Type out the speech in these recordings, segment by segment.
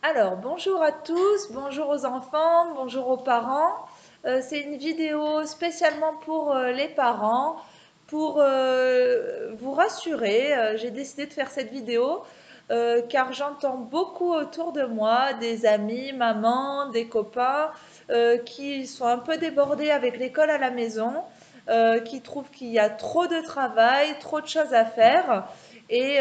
Alors, bonjour à tous, bonjour aux enfants, bonjour aux parents. C'est une vidéo spécialement pour les parents, pour vous rassurer. J'ai décidé de faire cette vidéo car j'entends beaucoup autour de moi des amis, maman, des copains qui sont un peu débordés avec l'école à la maison, qui trouvent qu'il y a trop de travail, trop de choses à faire et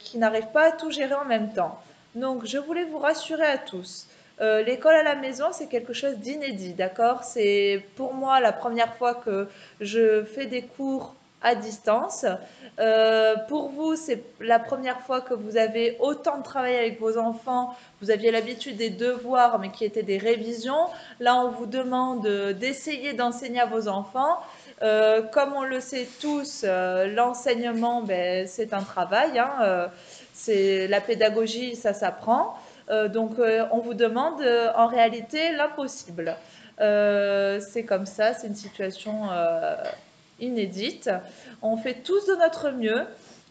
qui n'arrivent pas à tout gérer en même temps. Donc, je voulais vous rassurer à tous. L'école à la maison, c'est quelque chose d'inédit, d'accord? C'est pour moi la première fois que je fais des cours à distance. Pour vous, c'est la première fois que vous avez autant de travail avec vos enfants. Vous aviez l'habitude des devoirs, mais qui étaient des révisions. Là, on vous demande d'essayer d'enseigner à vos enfants. Comme on le sait tous, l'enseignement, ben, c'est un travail, hein. C'est la pédagogie, ça s'apprend. On vous demande en réalité l'impossible. C'est comme ça, c'est une situation inédite. On fait tous de notre mieux.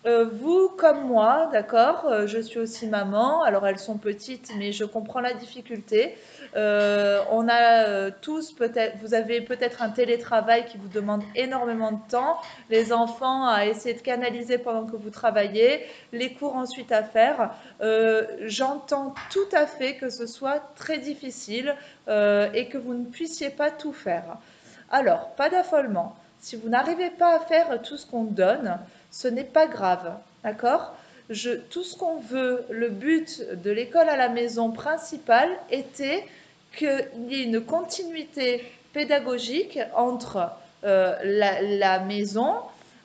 Vous comme moi, d'accord, je suis aussi maman, alors elles sont petites, mais je comprends la difficulté. On a tous peut-être, vous avez peut-être un télétravail qui vous demande énormément de temps, les enfants à essayer de canaliser pendant que vous travaillez, les cours ensuite à faire. J'entends tout à fait que ce soit très difficile et que vous ne puissiez pas tout faire. Alors, pas d'affolement. Si vous n'arrivez pas à faire tout ce qu'on donne, ce n'est pas grave, d'accord? Tout ce qu'on veut, le but de l'école à la maison principale était qu'il y ait une continuité pédagogique entre la maison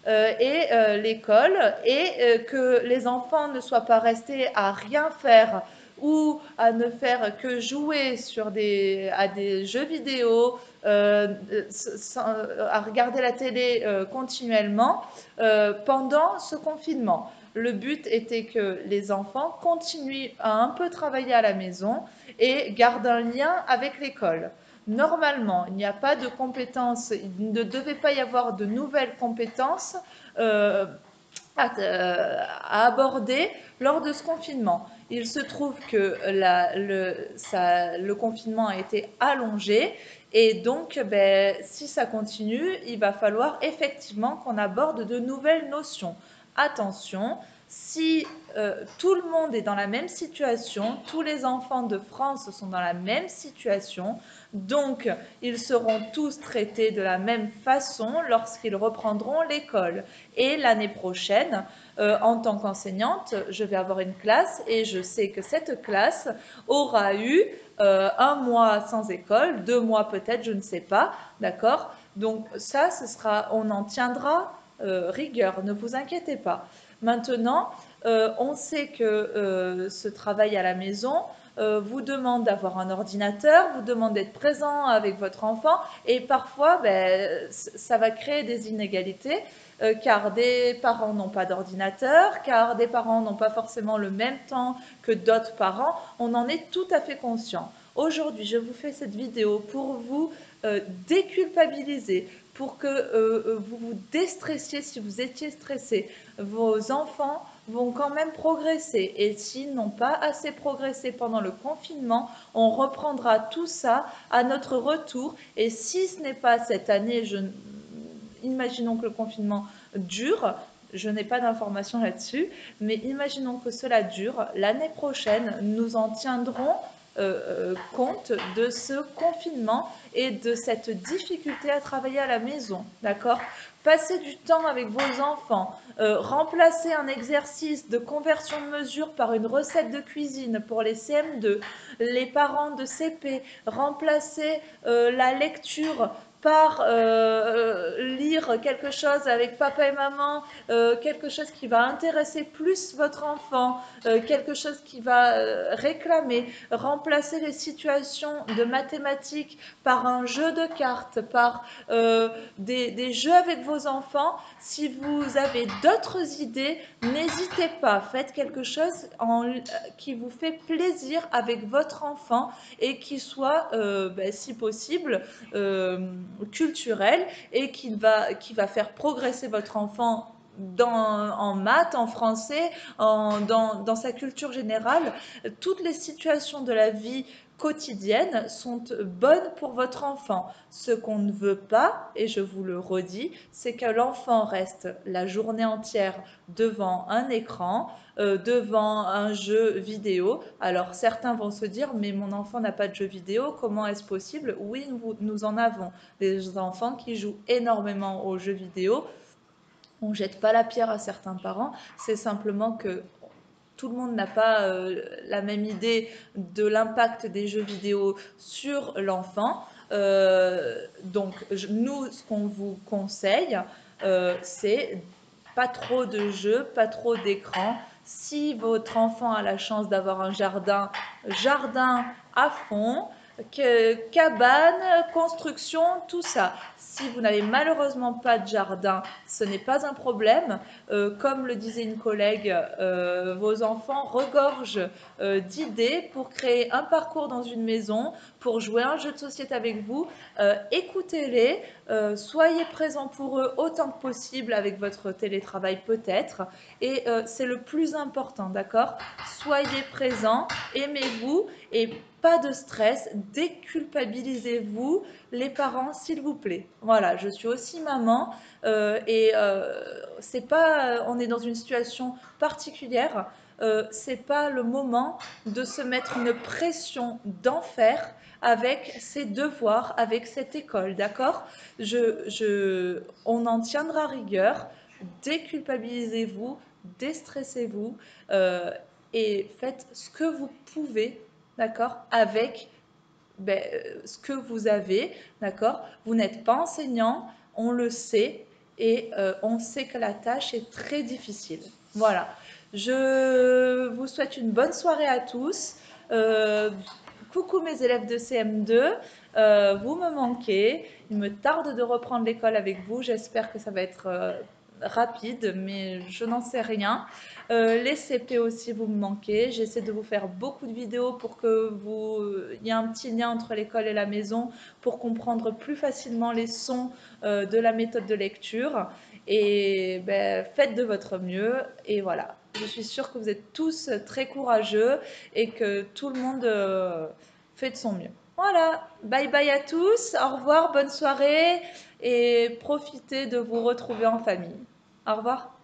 l'école et que les enfants ne soient pas restés à rien faire ou à ne faire que jouer à des jeux vidéo, à regarder la télé continuellement pendant ce confinement. Le but était que les enfants continuent à un peu travailler à la maison et gardent un lien avec l'école. Normalement, il n'y a pas de compétences, il ne devait pas y avoir de nouvelles compétences euh, à aborder lors de ce confinement. Il se trouve que le confinement a été allongé et donc ben, si ça continue, il va falloir effectivement qu'on aborde de nouvelles notions. Attention, si tout le monde est dans la même situation, tous les enfants de France sont dans la même situation, donc ils seront tous traités de la même façon lorsqu'ils reprendront l'école. Et l'année prochaine, en tant qu'enseignante, je vais avoir une classe et je sais que cette classe aura eu un mois sans école, 2 mois peut-être, je ne sais pas, d'accord? Donc ça, on en tiendra rigueur, ne vous inquiétez pas. Maintenant, on sait que ce travail à la maison vous demande d'avoir un ordinateur, vous demande d'être présent avec votre enfant et parfois ben, ça va créer des inégalités car des parents n'ont pas d'ordinateur, car des parents n'ont pas forcément le même temps que d'autres parents. On en est tout à fait conscient. Aujourd'hui, je vous fais cette vidéo pour vous déculpabiliser, pour que vous vous déstressiez si vous étiez stressé. Vos enfants vont quand même progresser et s'ils n'ont pas assez progressé pendant le confinement, on reprendra tout ça à notre retour et si ce n'est pas cette année, imaginons que le confinement dure, je n'ai pas d'informations là-dessus, mais imaginons que cela dure, l'année prochaine, nous en tiendrons compte de ce confinement et de cette difficulté à travailler à la maison, d'accord? Passer du temps avec vos enfants, remplacer un exercice de conversion de mesure par une recette de cuisine pour les CM2, les parents de CP, remplacer la lecture par lire quelque chose avec papa et maman, quelque chose qui va intéresser plus votre enfant, quelque chose qui va réclamer, remplacer les situations de mathématiques par un jeu de cartes, par des jeux avec vos enfants. Si vous avez d'autres idées, n'hésitez pas, faites quelque chose qui vous fait plaisir avec votre enfant et qui soit, ben, si possible, culturel et qui va faire progresser votre enfant en maths, en français, dans sa culture générale. Toutes les situations de la vie quotidienne sont bonnes pour votre enfant. Ce qu'on ne veut pas, et je vous le redis, c'est que l'enfant reste la journée entière devant un écran, devant un jeu vidéo. Alors certains vont se dire, mais mon enfant n'a pas de jeu vidéo, comment est-ce possible? Oui, nous en avons des enfants qui jouent énormément aux jeux vidéo. On ne jette pas la pierre à certains parents, c'est simplement que tout le monde n'a pas la même idée de l'impact des jeux vidéo sur l'enfant. Donc, nous, ce qu'on vous conseille, c'est pas trop de jeux, pas trop d'écran. Si votre enfant a la chance d'avoir un jardin, jardin à fond, cabane, construction, tout ça. Si vous n'avez malheureusement pas de jardin, ce n'est pas un problème. Comme le disait une collègue, vos enfants regorgent d'idées pour créer un parcours dans une maison, pour jouer un jeu de société avec vous. Écoutez-les, soyez présents pour eux autant que possible avec votre télétravail peut-être. Et c'est le plus important, d'accord? Soyez présents, aimez-vous et pas de stress, déculpabilisez-vous les parents s'il vous plaît. Voilà, je suis aussi maman et c'est pas, on est dans une situation particulière, c'est pas le moment de se mettre une pression d'enfer avec ses devoirs, avec cette école, d'accord? On en tiendra rigueur, déculpabilisez-vous, déstressez-vous et faites ce que vous pouvez, d'accord, avec ce que vous avez, d'accord? Vous n'êtes pas enseignant, on le sait, et on sait que la tâche est très difficile. Voilà. Je vous souhaite une bonne soirée à tous. Coucou mes élèves de CM2, vous me manquez. Il me tarde de reprendre l'école avec vous. J'espère que ça va être rapide, mais je n'en sais rien. Les CP aussi, vous me manquez. J'essaie de vous faire beaucoup de vidéos pour que il y ait un petit lien entre l'école et la maison pour comprendre plus facilement les sons de la méthode de lecture. Et faites de votre mieux. Et voilà. Je suis sûre que vous êtes tous très courageux et que tout le monde fait de son mieux. Voilà, bye bye à tous, au revoir, bonne soirée et profitez de vous retrouver en famille. Au revoir.